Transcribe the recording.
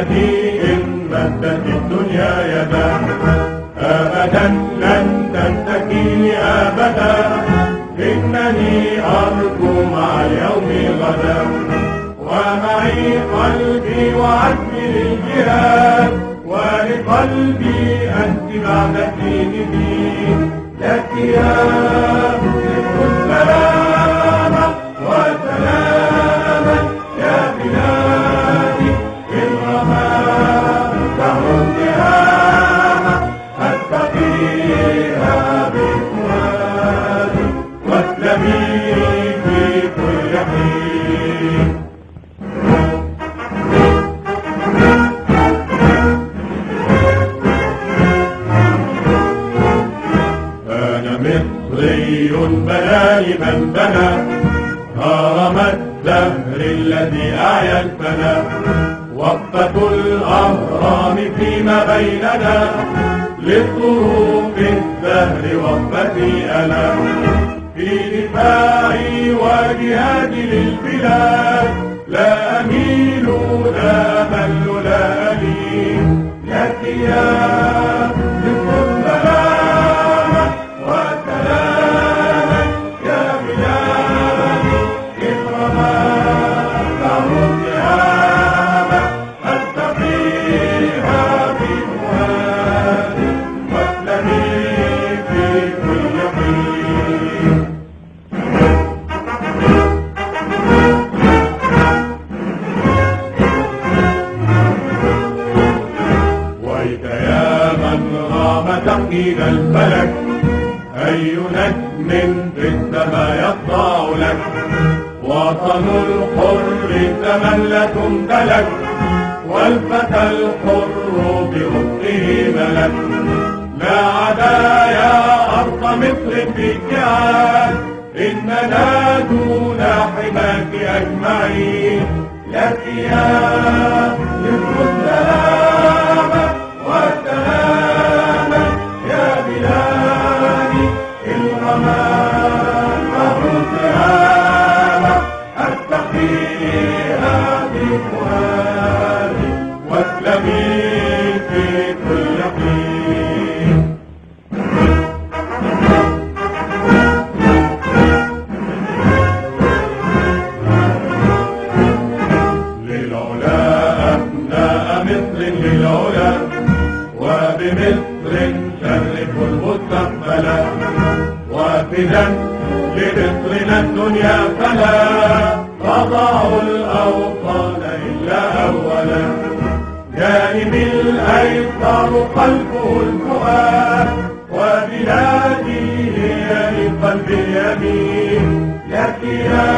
التي إن مدت الدنيا يدا أبدا لن تنتهي أبدا، إنني أرجو مع اليوم غدا، ومعي قلبي وعزمي للجهاد، ولقلبي أنت بعد سنين لك يا مصر السلام وسلاما يا بلادي بالغمام دهر التهام أتقيها بفؤادي واسلمي في كل حين. أنا مصري بناني من بنى هرم الدهر الذي أعيا الفنا، وقفة الأهرام فيما بيننا لظروف الدهر وقفتي أنا، في دفاعي وجهادي للبلاد لا أميل لا أمل لا ألين لك يا مصر السلام وسلاما يا بلادي بالغمام دهر التهام أتقيها بفؤادي واسلمي في كل حين. ويك يا من غاب تقييد الفلك، أي نجم في السماء يخضع لك، وطن الحر تملك امتلك، والفتى الحر بركنه ملك. لا عدا يا أرض مصر في اتحاد، إننا دون حماك أجمعين لك يا مصر السلام وسلاما يا بلادي الغمام دهر التهام أتقيها بفؤادي واسلمي في كل حين. للعلا أبناء مصر للعلا، وبمصر شرف المستقبل، وفدا لمصرنا الدنيا فلا تضع الأوطان إلا أولا، جانب الأيسر قلبه الفؤاد، وبلادي هي للقلب اليمين لك يا